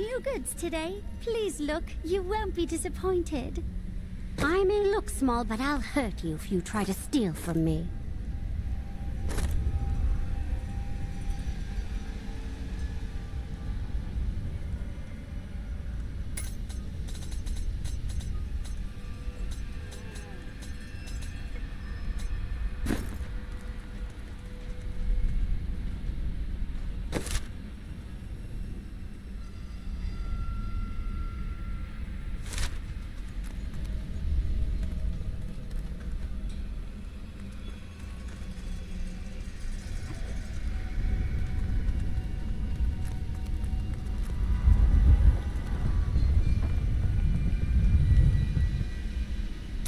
new goods today. Please look, you won't be disappointed. I may look small, but I'll hurt you if you try to steal from me.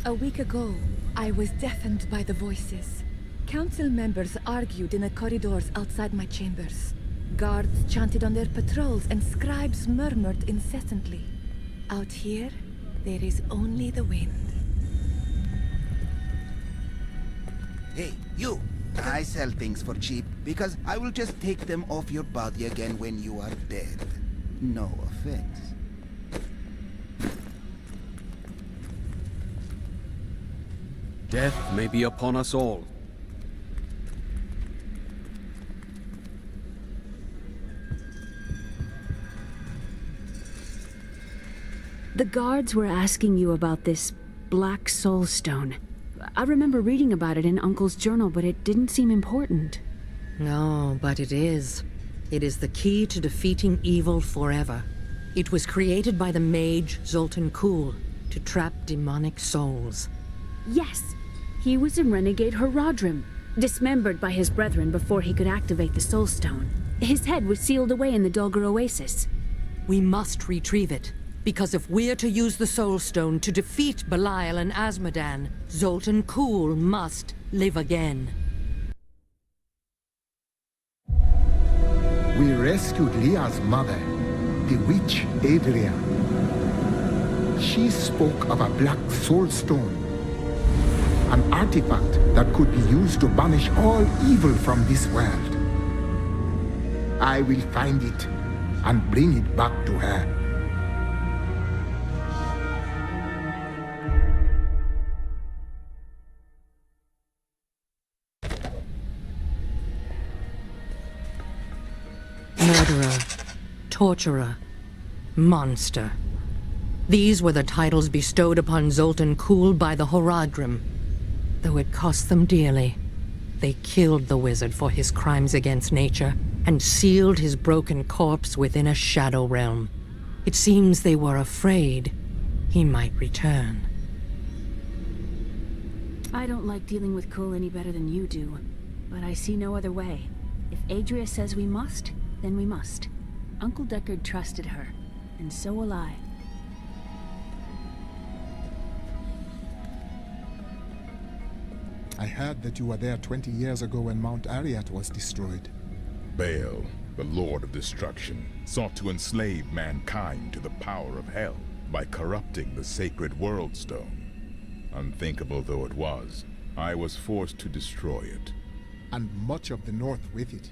A week ago, I was deafened by the voices. Council members argued in the corridors outside my chambers. Guards chanted on their patrols and scribes murmured incessantly. Out here, there is only the wind. Hey, you! I sell things for cheap because I will just take them off your body again when you are dead. No offense. Death may be upon us all. The guards were asking you about this Black Soul Stone. I remember reading about it in Uncle's journal, but it didn't seem important. No, but it is. It is the key to defeating evil forever. It was created by the mage Zoltan Kuhl to trap demonic souls. Yes, he was in Renegade Horadrim, dismembered by his brethren before he could activate the Soul Stone. His head was sealed away in the Dulgar Oasis. We must retrieve it, because if we're to use the Soul Stone to defeat Belial and Azmodan, Zoltan Kuhl must live again. We rescued Leah's mother, the witch Adria. She spoke of a black soul stone, an artifact that could be used to banish all evil from this world. I will find it and bring it back to her. Murderer, torturer, monster. These were the titles bestowed upon Zoltan Kuhl by the Horadrim. Though it cost them dearly, they killed the wizard for his crimes against nature and sealed his broken corpse within a shadow realm. It seems they were afraid he might return. I don't like dealing with Kuhl any better than you do, but I see no other way. If Adria says we must, then we must. Uncle Deckard trusted her, and so will I. I heard that you were there 20 years ago when Mount Arreat was destroyed. Baal, the Lord of Destruction, sought to enslave mankind to the power of hell by corrupting the sacred World Stone. Unthinkable though it was, I was forced to destroy it. And much of the North with it.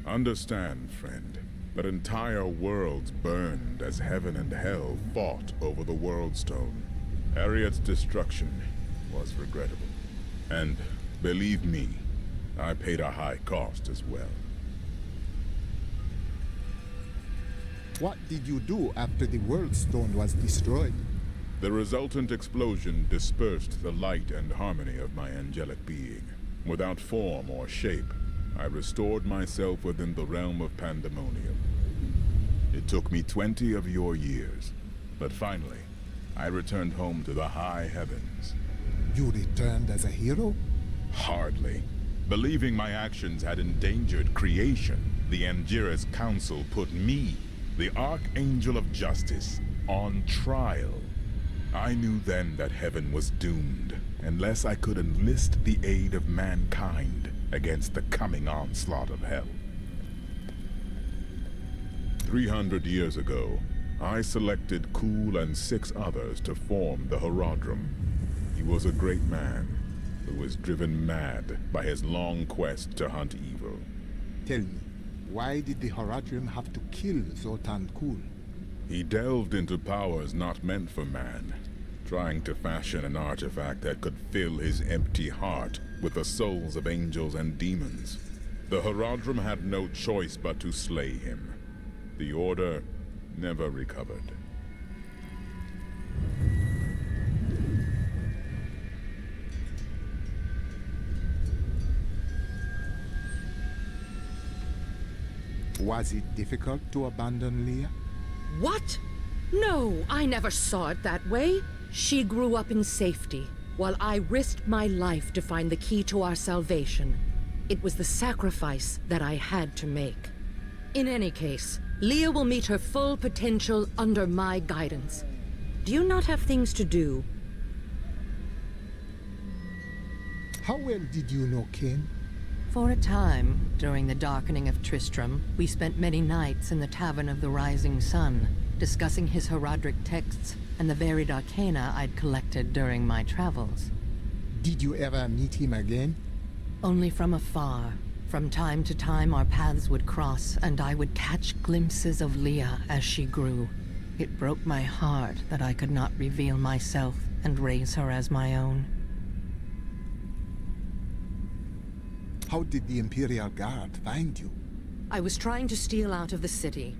Understand, friend, that entire worlds burned as heaven and hell fought over the World Stone. Arreat's destruction was regrettable. And, believe me, I paid a high cost as well. What did you do after the World Stone was destroyed? The resultant explosion dispersed the light and harmony of my angelic being. Without form or shape, I restored myself within the realm of pandemonium. It took me 20 of your years, but finally, I returned home to the high heavens. You returned as a hero? Hardly. Believing my actions had endangered creation, the Angiras Council put me, the Archangel of Justice, on trial. I knew then that heaven was doomed, unless I could enlist the aid of mankind against the coming onslaught of hell. 300 years ago, I selected Kuhl and 6 others to form the Horadrim. He was a great man, who was driven mad by his long quest to hunt evil. Tell me, why did the Horadrim have to kill Zoltan Kuhl? He delved into powers not meant for man, trying to fashion an artifact that could fill his empty heart with the souls of angels and demons. The Horadrim had no choice but to slay him. The Order never recovered. Was it difficult to abandon Leah? What? No, I never saw it that way. She grew up in safety, while I risked my life to find the key to our salvation. It was the sacrifice that I had to make. In any case, Leah will meet her full potential under my guidance. Do you not have things to do? How well did you know Cain? For a time, during the darkening of Tristram, we spent many nights in the Tavern of the Rising Sun, discussing his Horadric texts and the varied arcana I'd collected during my travels. Did you ever meet him again? Only from afar. From time to time our paths would cross, and I would catch glimpses of Leah as she grew. It broke my heart that I could not reveal myself and raise her as my own. How did the Imperial Guard find you? I was trying to steal out of the city.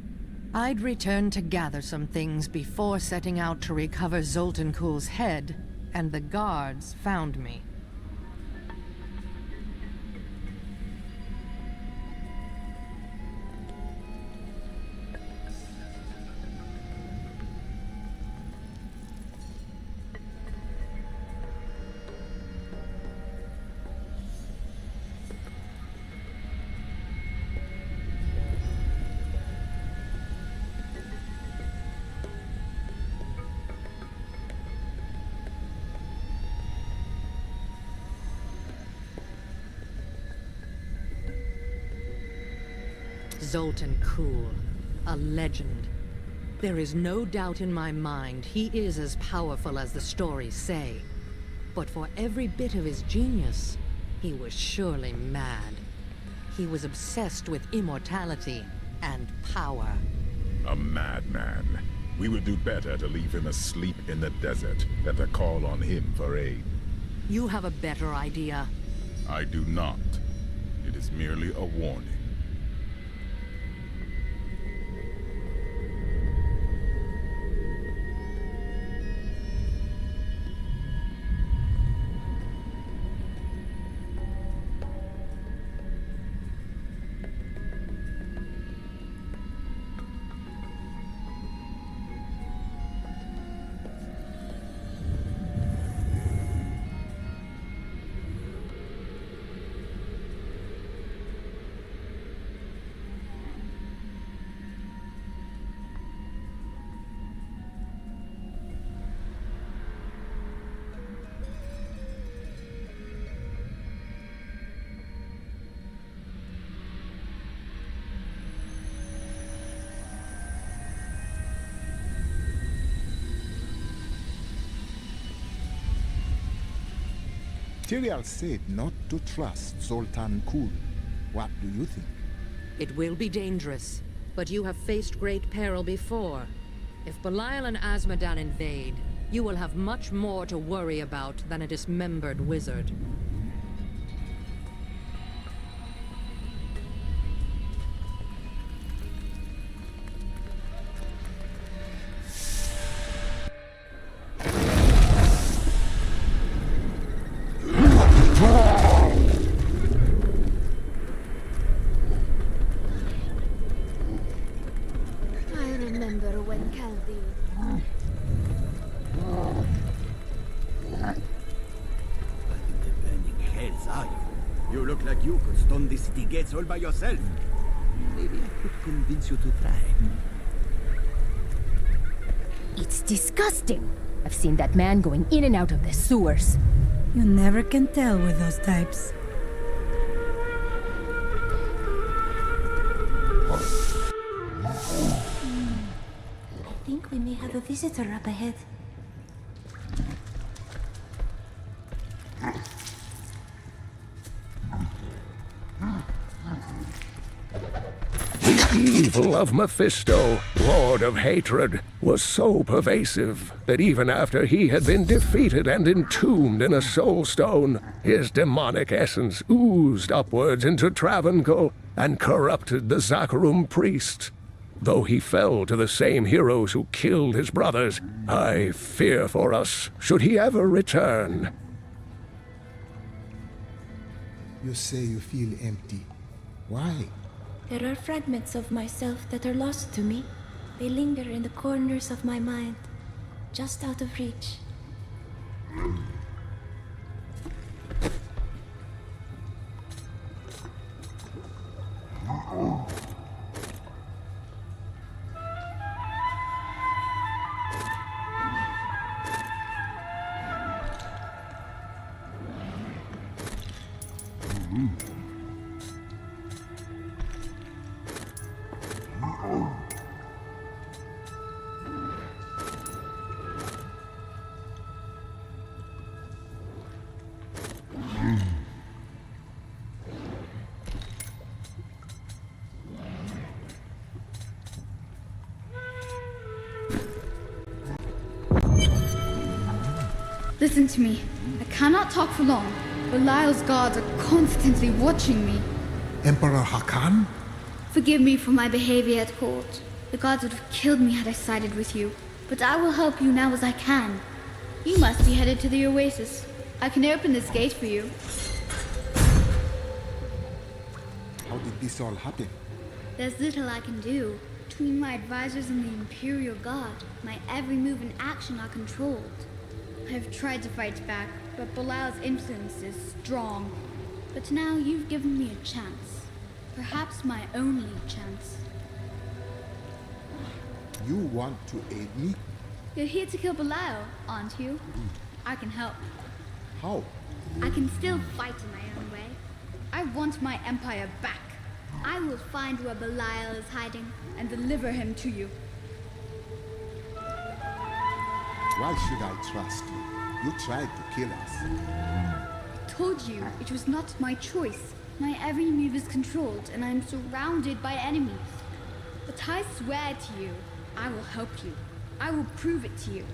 I'd returned to gather some things before setting out to recover Zoltan Kuhl's head, and the guards found me. Zoltan Kuhl, a legend. There is no doubt in my mind he is as powerful as the stories say. But for every bit of his genius, he was surely mad. He was obsessed with immortality and power. A madman. We would do better to leave him asleep in the desert than to call on him for aid. You have a better idea. I do not. It is merely a warning. Tyrael said not to trust Zoltan Kuhl. What do you think? It will be dangerous, but you have faced great peril before. If Belial and Azmodan invade, you will have much more to worry about than a dismembered wizard. Gates all by yourself. Maybe I could convince you to try. It's disgusting. I've seen that man going in and out of the sewers. You never can tell with those types. I think we may have a visitor up ahead. evil of Mephisto, Lord of Hatred, was so pervasive that even after he had been defeated and entombed in a soul stone, his demonic essence oozed upwards into Travancore and corrupted the Zakharum priests. Though he fell to the same heroes who killed his brothers, I fear for us, should he ever return. You say you feel empty. Why? There are fragments of myself that are lost to me. They linger in the corners of my mind, just out of reach. Listen to me. I cannot talk for long. Belial's guards are constantly watching me. Emperor Hakan? Forgive me for my behavior at court. The gods would have killed me had I sided with you. But I will help you now as I can. You must be headed to the Oasis. I can open this gate for you. How did this all happen? There's little I can do. Between my advisors and the Imperial Guard, my every move and action are controlled. I've tried to fight back, but Belial's influence is strong. But now you've given me a chance. Perhaps my only chance. You want to aid me? You're here to kill Belial, aren't you? I can help. How? I can still fight in my own way. I want my empire back. I will find where Belial is hiding and deliver him to you. Why should I trust you? You tried to kill us. I told you it was not my choice. My every move is controlled and I am surrounded by enemies. But I swear to you, I will help you. I will prove it to you.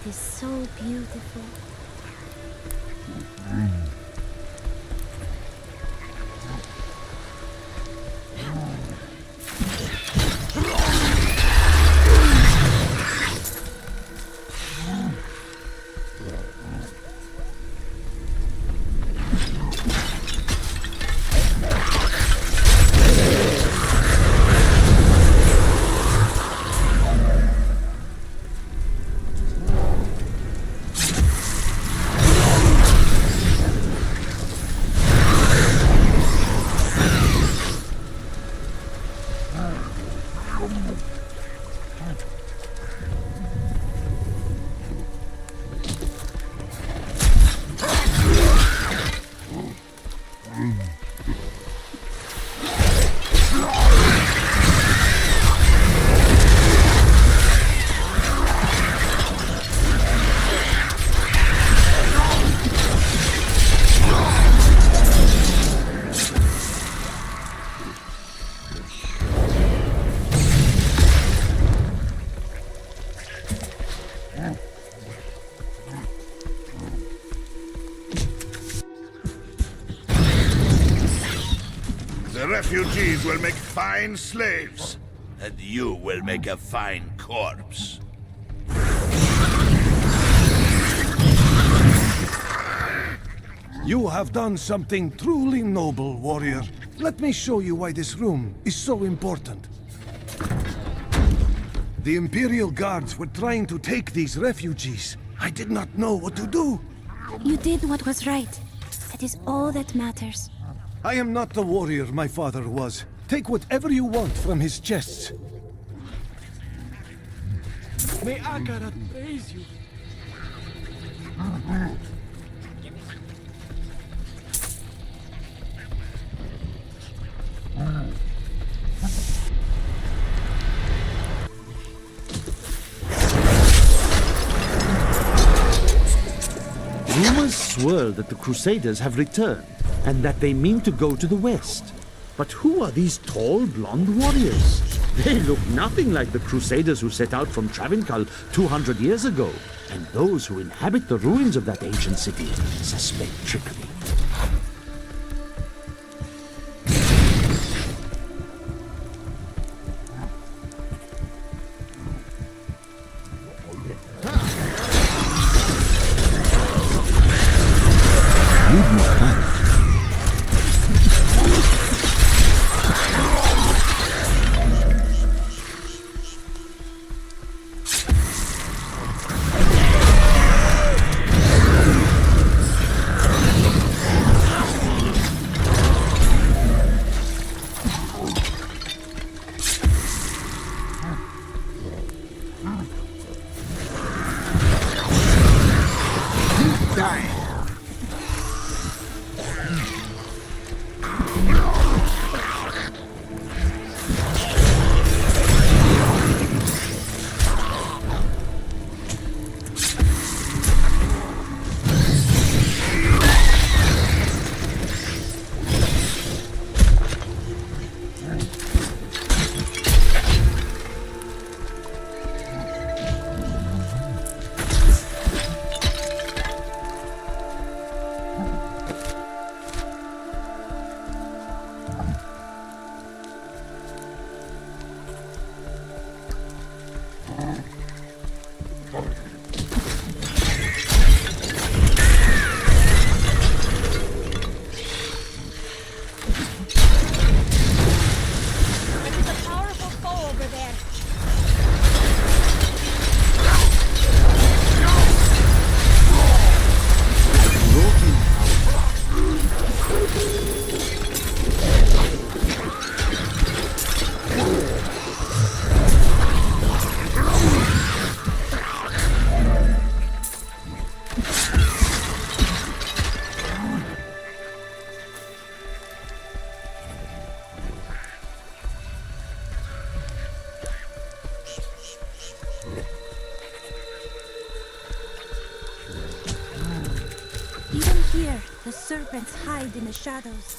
It is so beautiful. The refugees will make fine slaves, and you will make a fine corpse. You have done something truly noble, warrior. Let me show you why this room is so important. The Imperial Guards were trying to take these refugees. I did not know what to do. You did what was right. That is all that matters. I am not the warrior my father was. Take whatever you want from his chests. May Akarat praise you. Rumors swirl that the Crusaders have returned, and that they mean to go to the west. But who are these tall, blonde warriors? They look nothing like the Crusaders who set out from Travincal 200 years ago. And those who inhabit the ruins of that ancient city suspect trickery. Even here, the serpents hide in the shadows.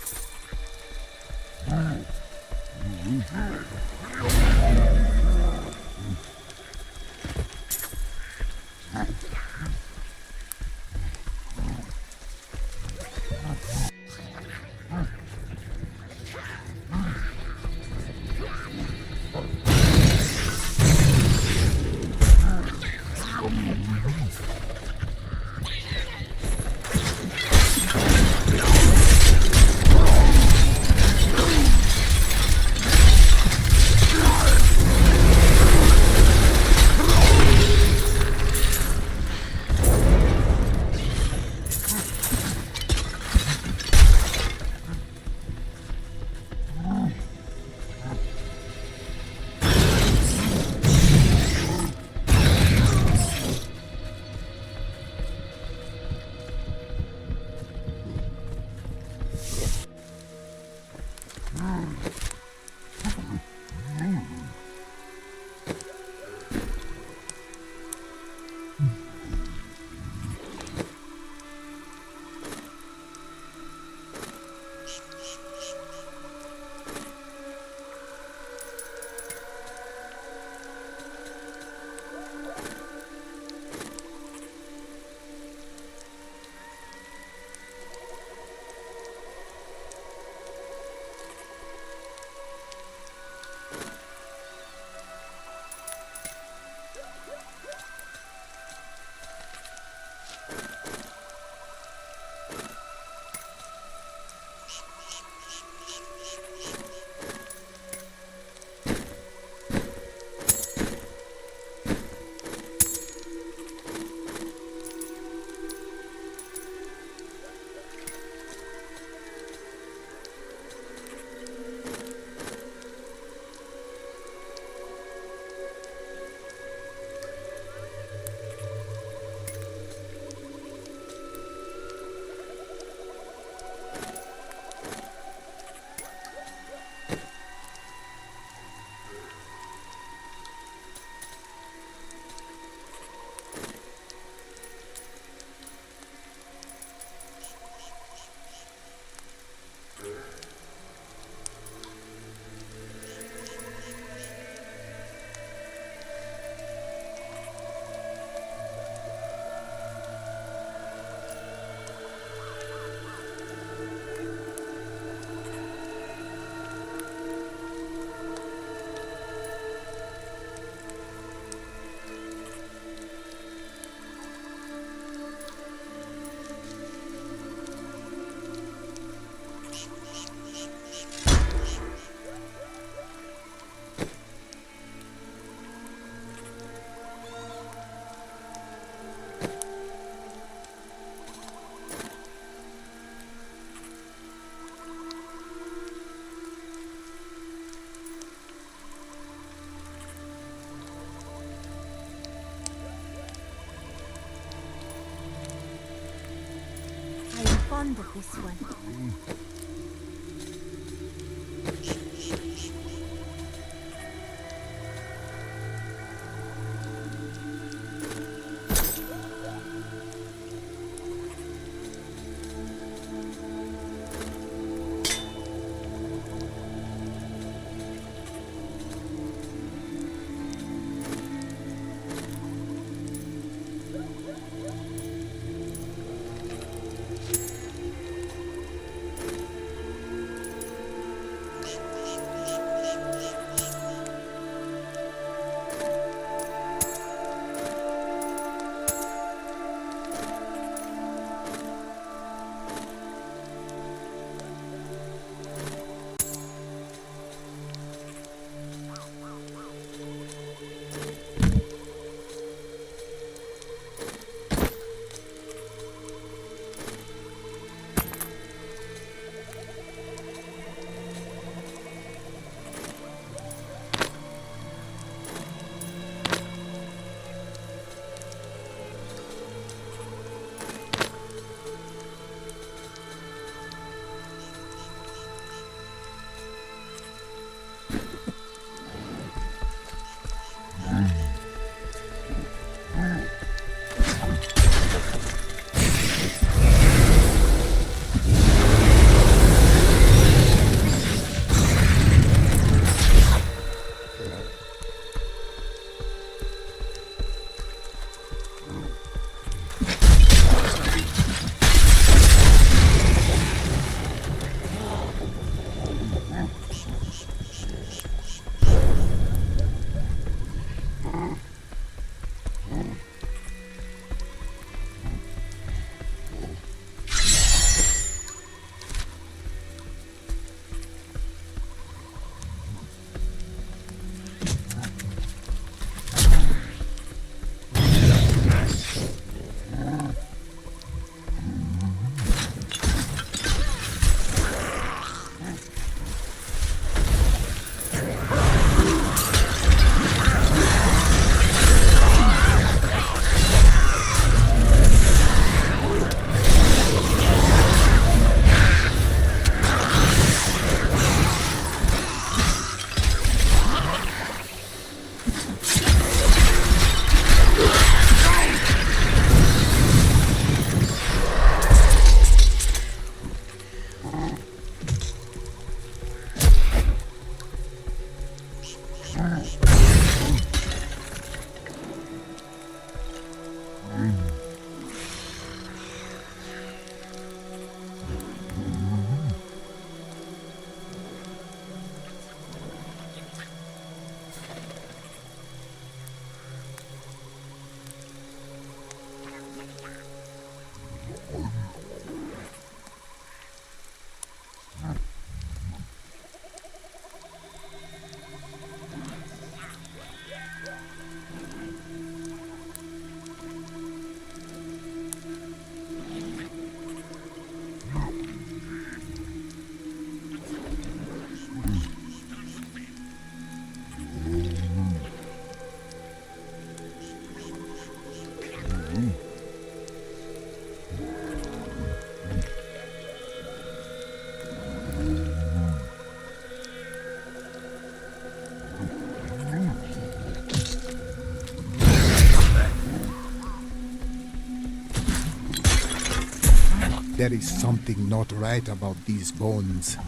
Fond of this one. There is something not right about these bones.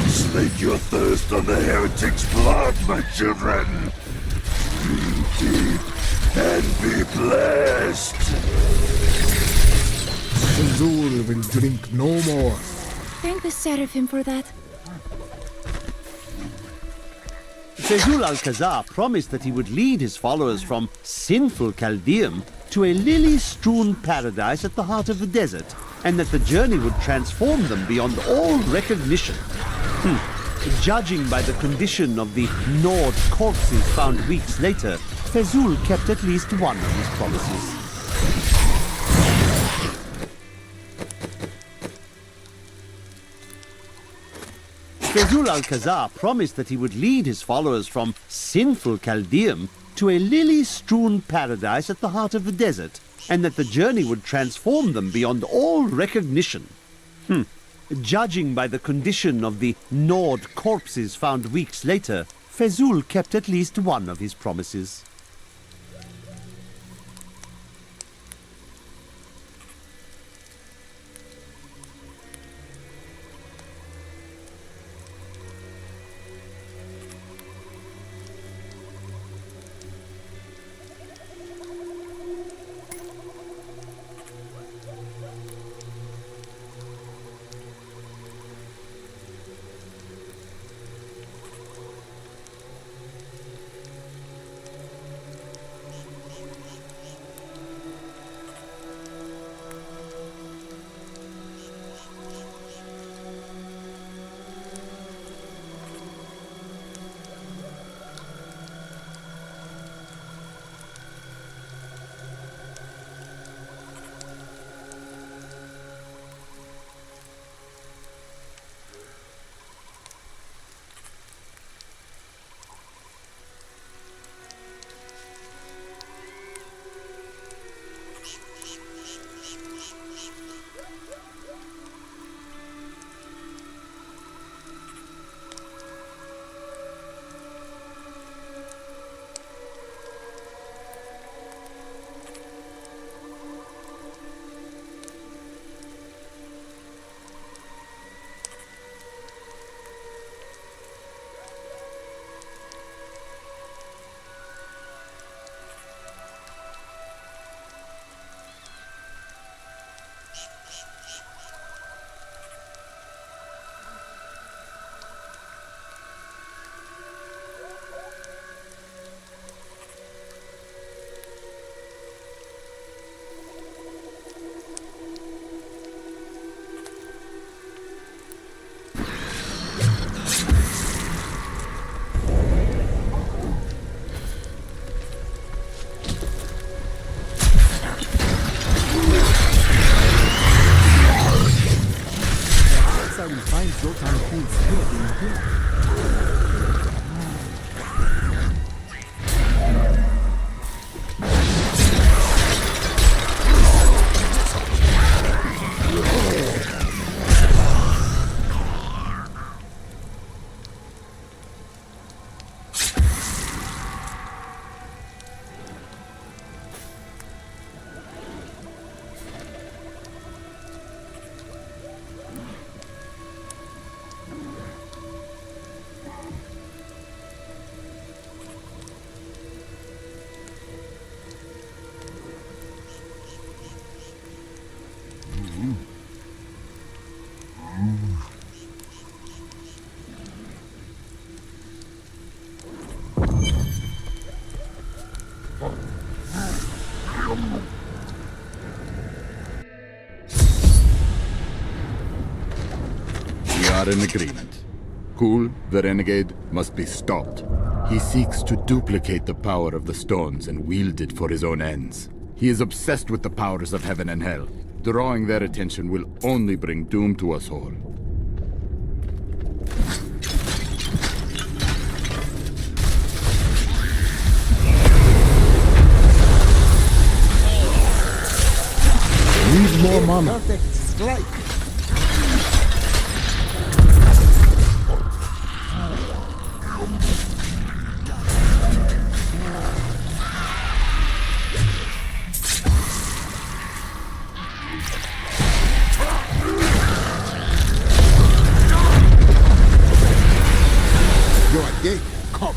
Slake your thirst on the heretic's blood, my children. Breathe deep and be blessed. Azul will drink no more. Thank the Seraphim for that. Fezul Alcazar promised that he would lead his followers from sinful Chaldeum to a lily-strewn paradise at the heart of the desert, and that the journey would transform them beyond all recognition. Judging by the condition of the gnawed corpses found weeks later, Fezul kept at least one of his promises. Fezul Alcazar promised that he would lead his followers from sinful Chaldeum to a lily-strewn paradise at the heart of the desert, and that the journey would transform them beyond all recognition. Judging by the condition of the gnawed corpses found weeks later, Fezul kept at least one of his promises. are in agreement. Kul, the renegade, must be stopped. He seeks to duplicate the power of the stones and wield it for his own ends. He is obsessed with the powers of heaven and hell. Drawing their attention will only bring doom to us all. Need more mana. Perfect strike. Your day comes.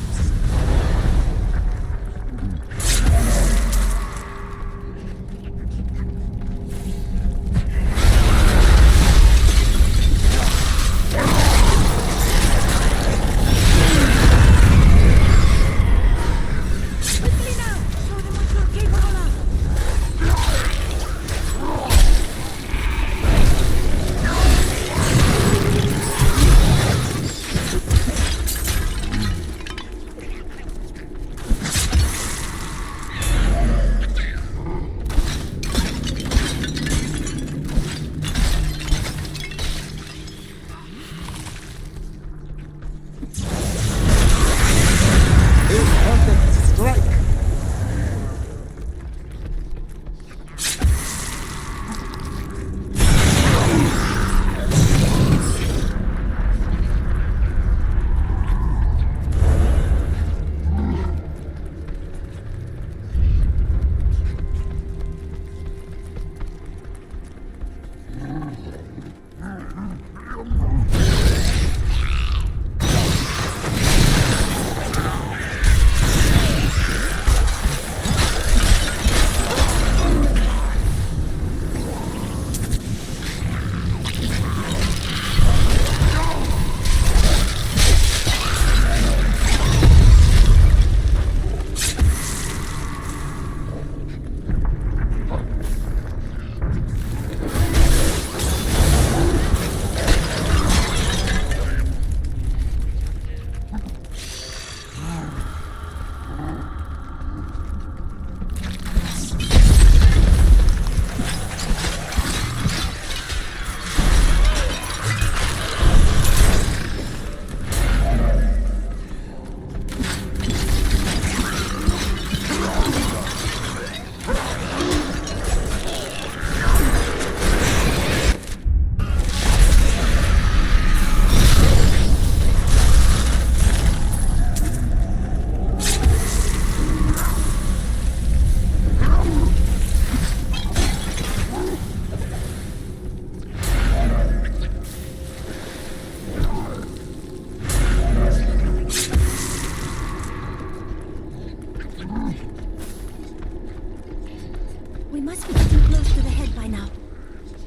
We must be getting close to the head by now.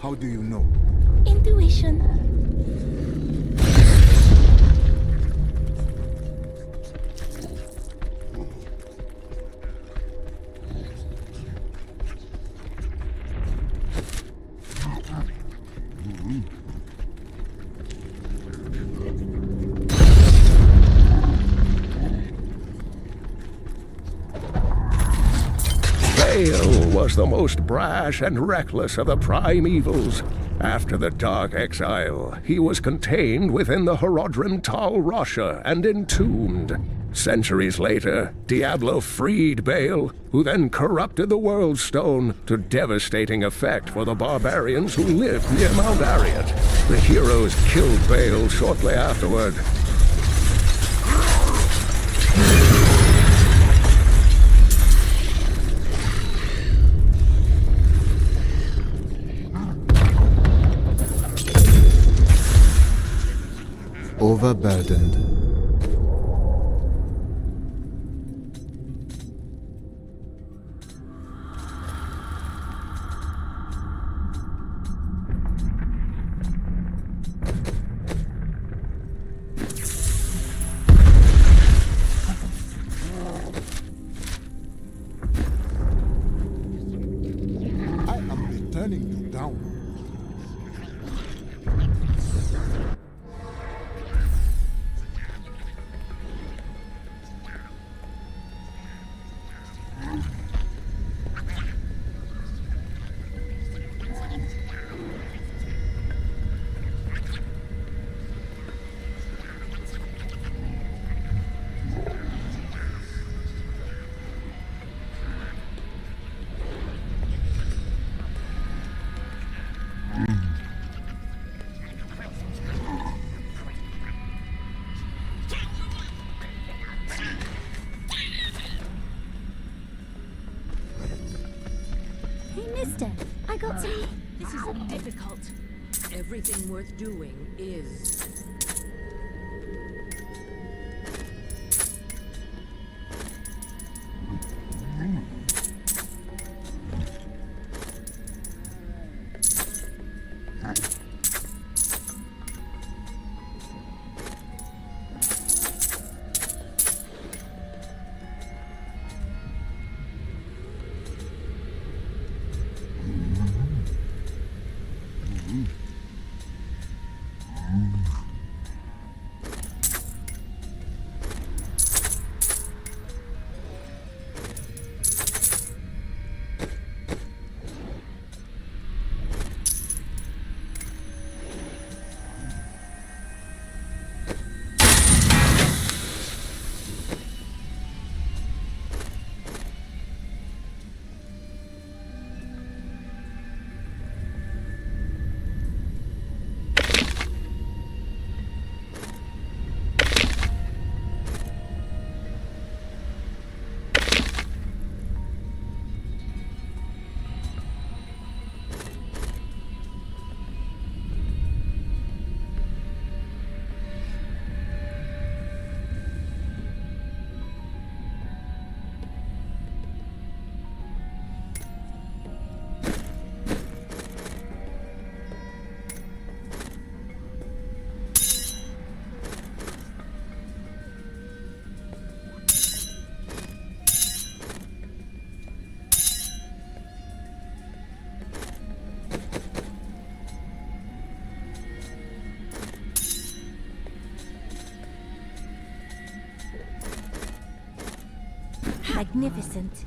How do you know? Intuition. Baal was the most brash and reckless of the prime evils. After the Dark Exile, he was contained within the Horodrim Tal Rasha and entombed. Centuries later, Diablo freed Baal, who then corrupted the World Stone to devastating effect for the barbarians who lived near Mount Ariat. The heroes killed Baal shortly afterward. Overburdened. I am returning you down. Everything worth doing is. Magnificent.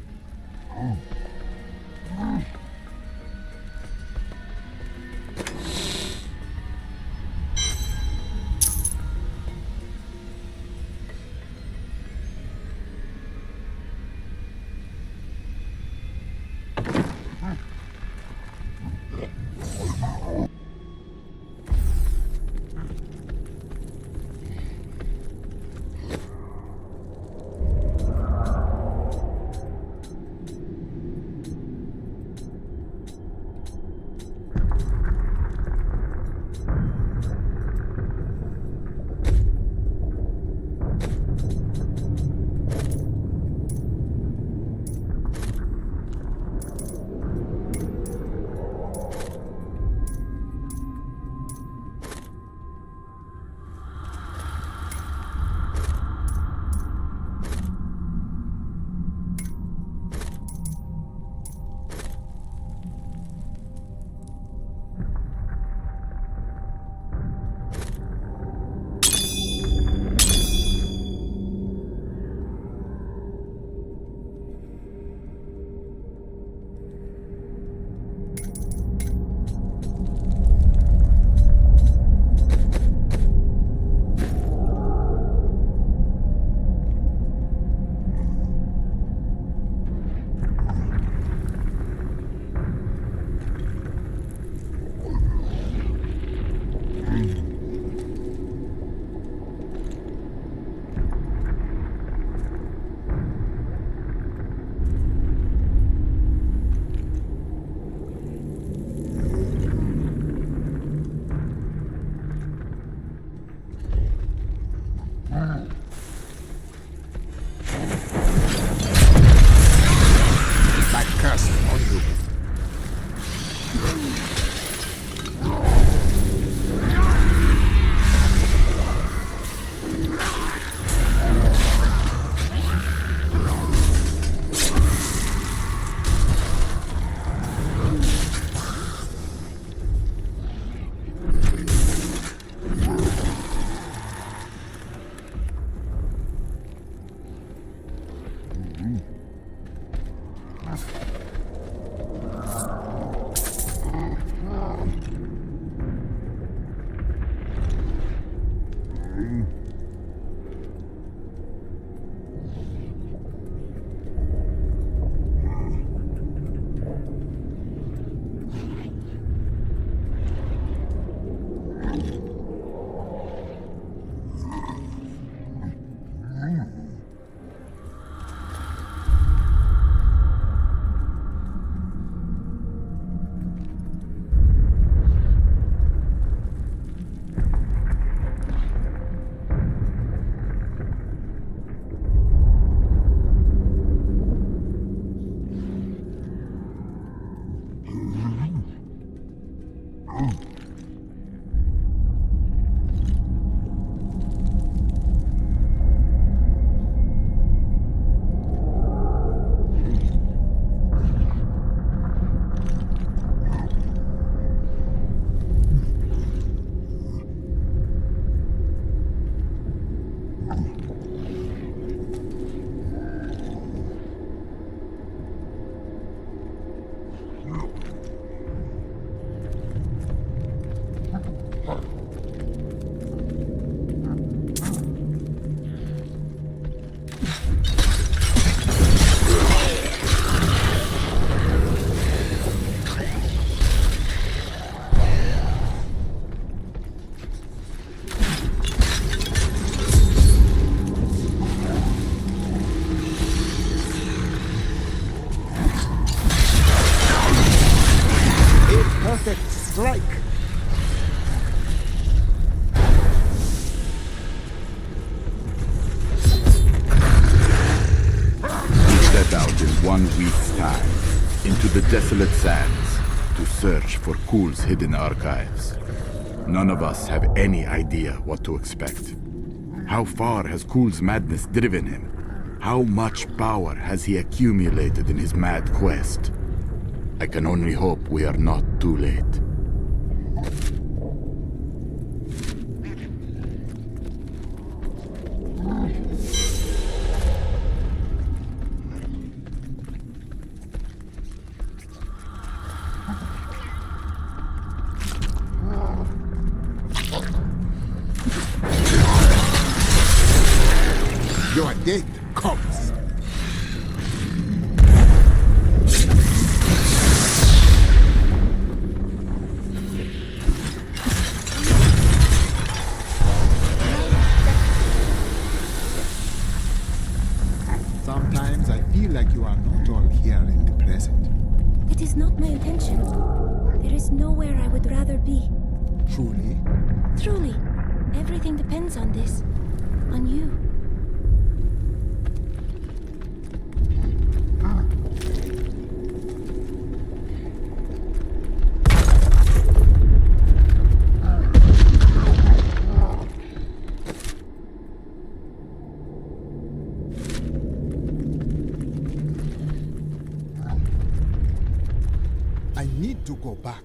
Perfect strike. We set out in 1 week's time into the desolate sands to search for Kul's hidden archives. None of us have any idea what to expect. How far has Kul's madness driven him? How much power has he accumulated in his mad quest? I can only hope we are not too late. Your death comes. Sometimes I feel like you are not all here in the present. That is not my intention. There is nowhere I would rather be. Truly? Truly. Everything depends on this. On you. I need to go back.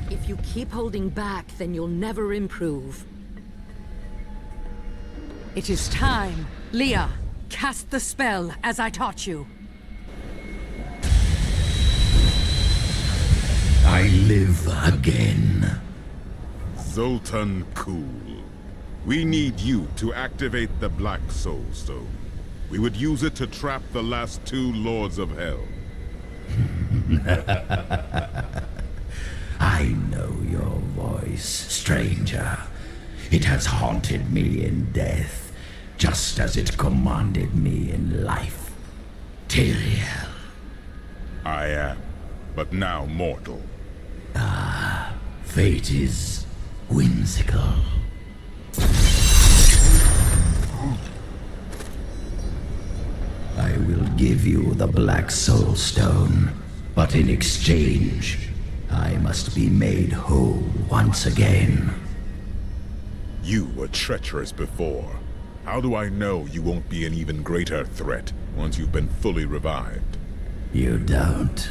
If you keep holding back, then you'll never improve. It is time. Leah, cast the spell as I taught you. I live again. Zoltan Kuhl. We need you to activate the Black Soul Stone. We would use it to trap the last 2 Lords of Hell. I know your voice, stranger. It has haunted me in death, just as it commanded me in life. Tyrael. I am, but now mortal. Fate is whimsical. I will give you the Black Soul Stone, but in exchange, I must be made whole once again. You were treacherous before. How do I know you won't be an even greater threat once you've been fully revived? You don't.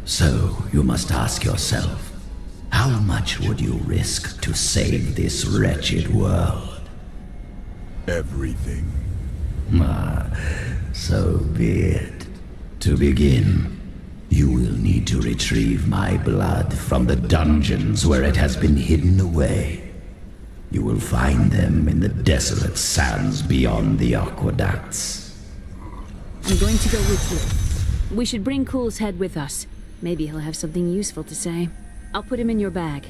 So you must ask yourself, how much would you risk to save this wretched world? Everything. So be it. To begin, you will need to retrieve my blood from the dungeons where it has been hidden away. You will find them in the desolate sands beyond the aqueducts. I'm going to go with you. We should bring Kul's head with us. Maybe he'll have something useful to say. I'll put him in your bag.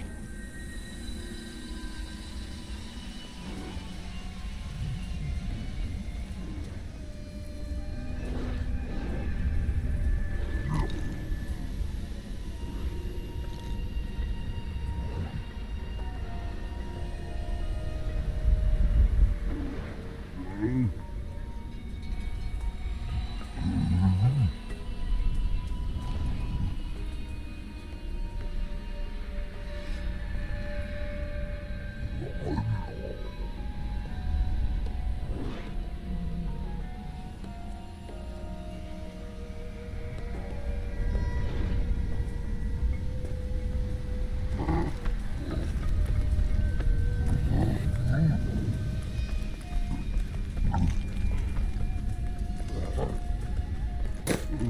I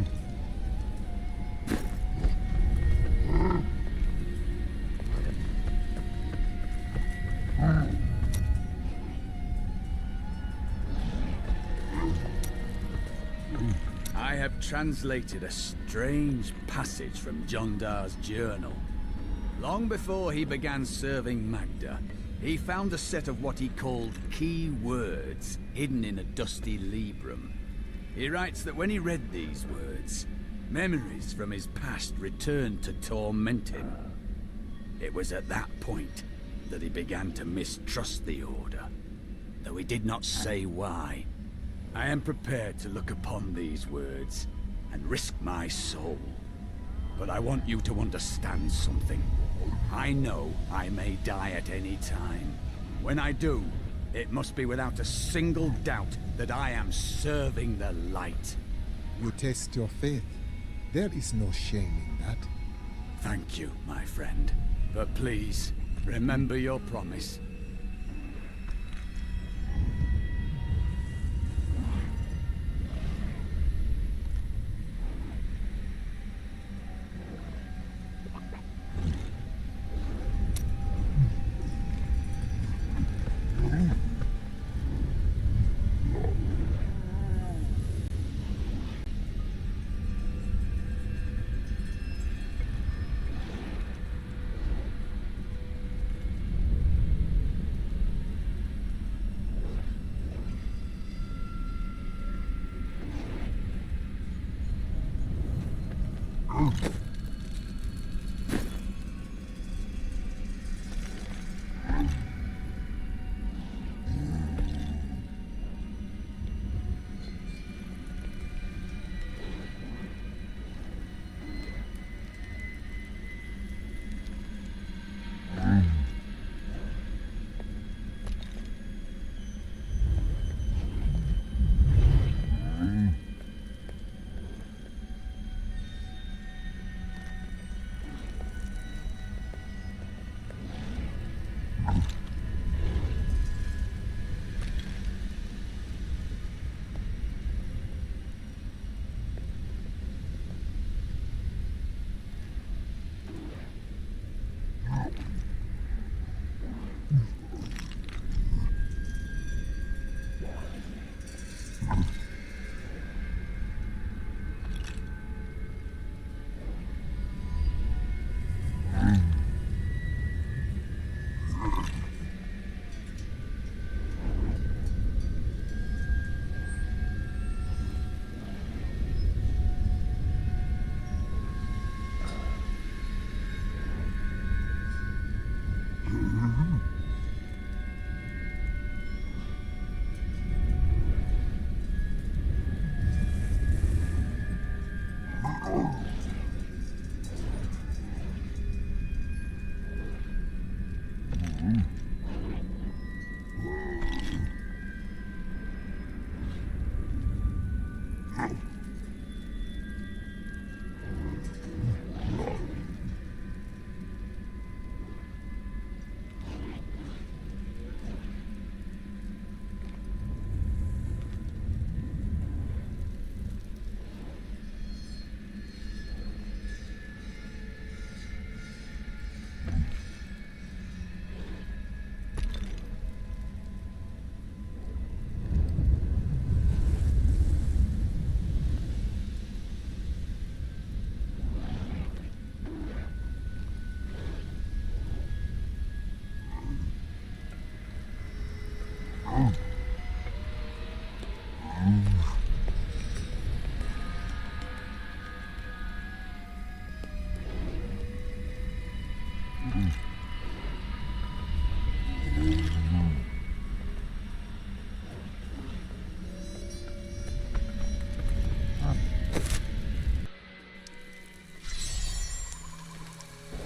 have translated a strange passage from Jondar's journal. Long before he began serving Magda, he found a set of what he called key words hidden in a dusty librum. He writes that when he read these words, memories from his past returned to torment him. It was at that point that he began to mistrust the Order, though he did not say why. I am prepared to look upon these words and risk my soul. But I want you to understand something. I know I may die at any time. When I do, it must be without a single doubt that I am serving the light. You test your faith. There is no shame in that. Thank you, my friend. But please, remember your promise.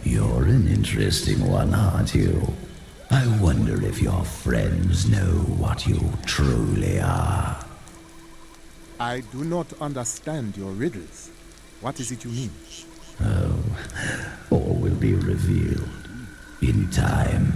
You're an interesting one, aren't you? I wonder if your friends know what you truly are. I do not understand your riddles. What is it you mean? Oh, all will be revealed in time.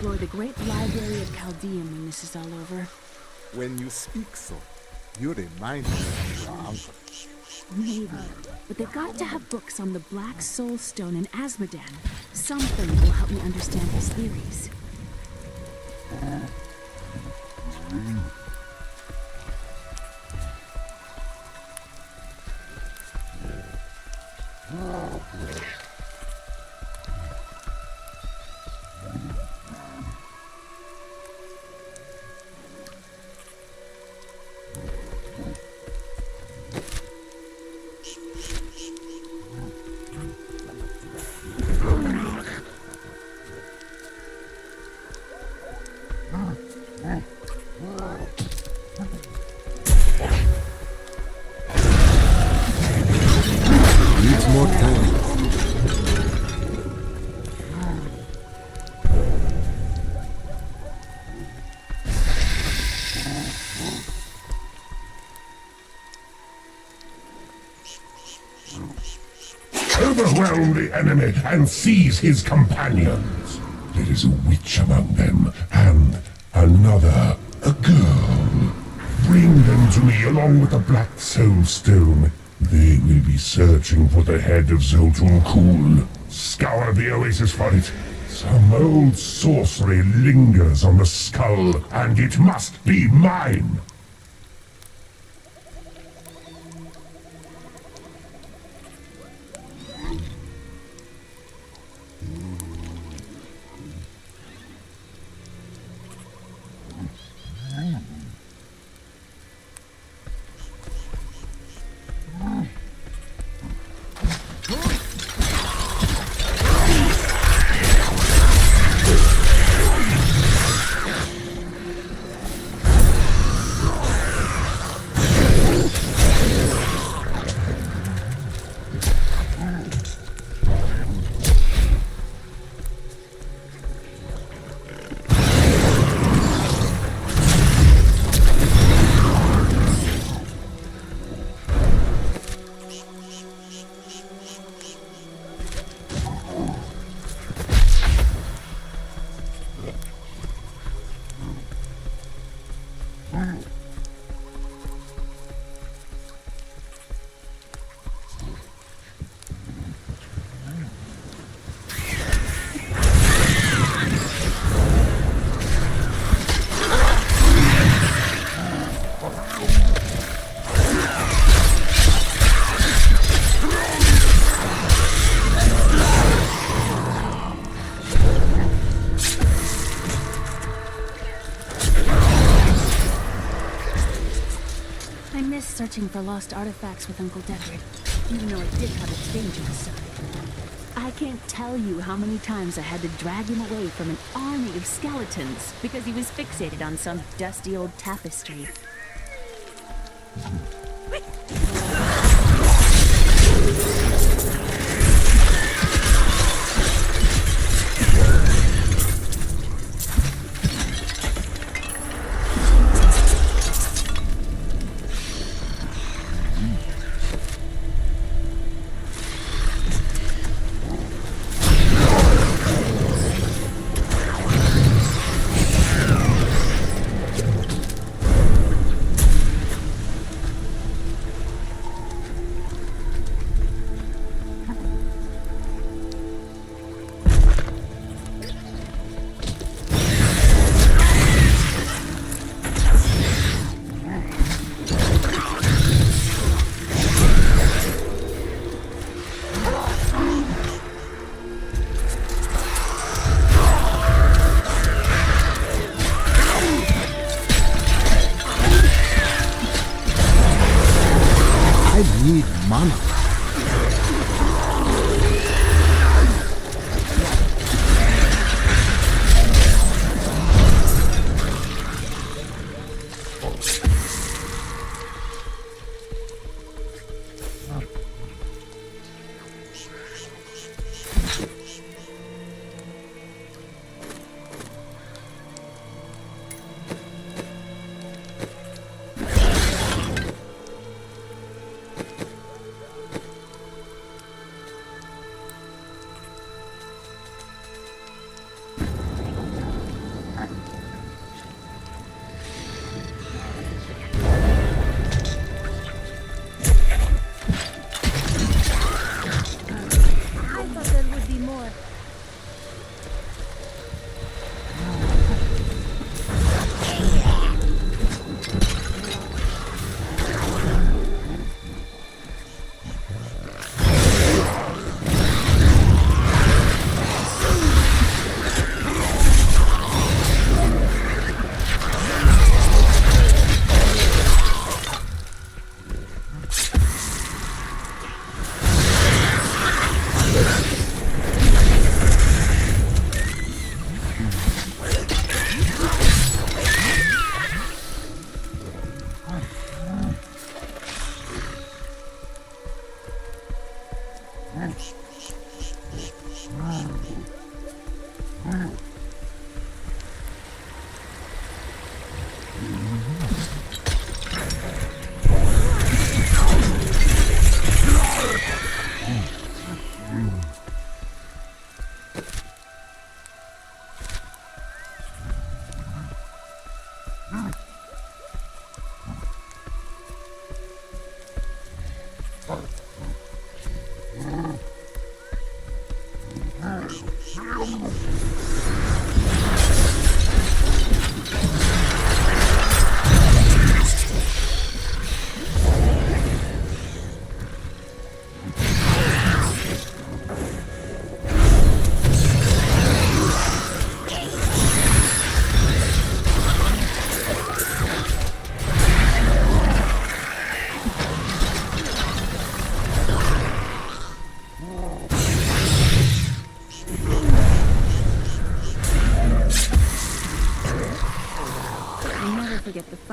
explore the great library of Chaldeum when this is all over. When you speak so, you remind me of your uncle. Maybe. But they've got to have books on the Black Soul Stone and Asmodan. Something that will help me understand his theories. Needs more time. Overwhelm the enemy and seize his companions. There is a witch among them, and another, a girl. Bring them to me along with the Black Soul Stone. They will be searching for the head of Zoltun Kuhl. Scour the oasis for it. Some old sorcery lingers on the skull, and it must be mine. Searching for lost artifacts with Uncle Deckard, even though it did have its dangerous side. I can't tell you how many times I had to drag him away from an army of skeletons because he was fixated on some dusty old tapestry. Need mana.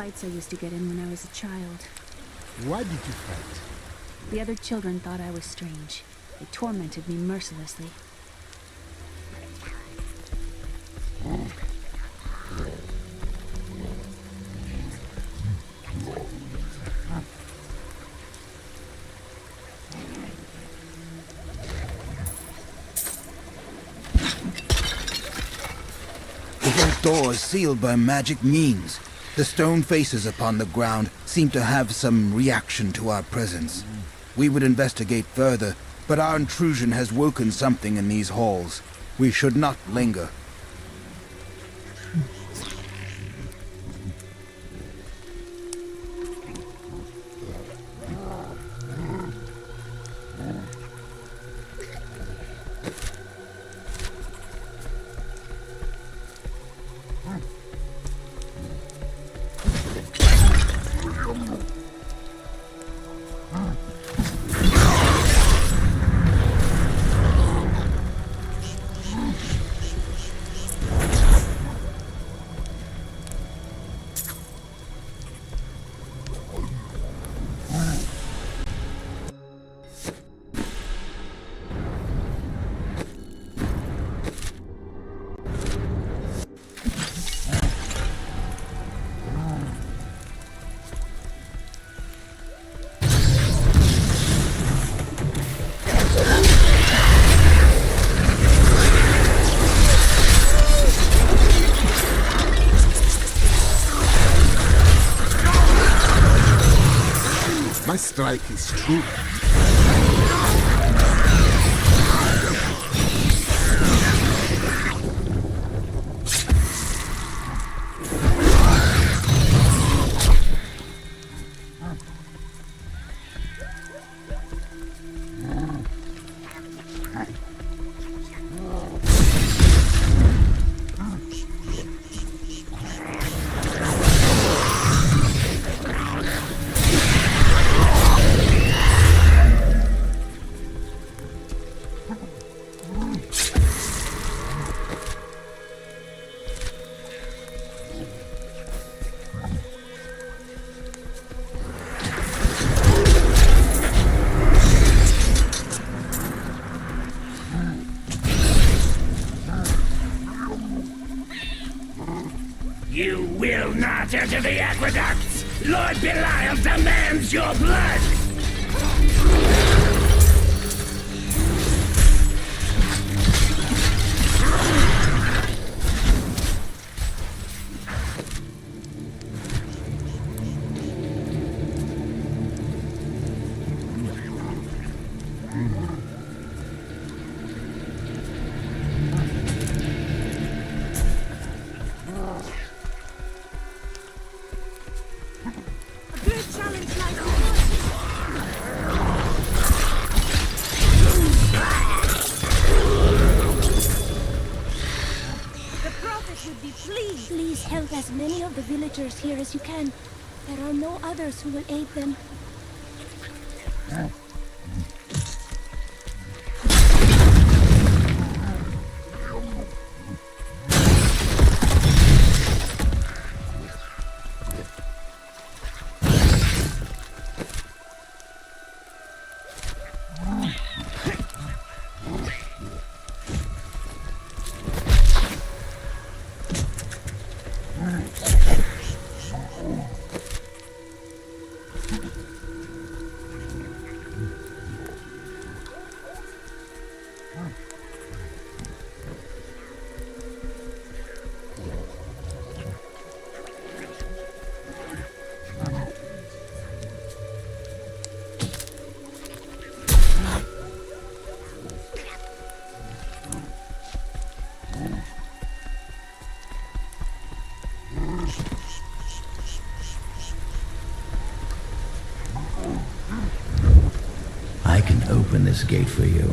fights I used to get in when I was a child. Why did you fight? The other children thought I was strange. They tormented me mercilessly. The whole door is sealed by magic means. The stone faces upon the ground seem to have some reaction to our presence. We would investigate further, but our intrusion has woken something in these halls. We should not linger. My strike is true. You will not enter the aqueducts! Lord Belial demands your blood! Please help as many of the villagers here as you can. There are no others who will aid them. I can open this gate for you.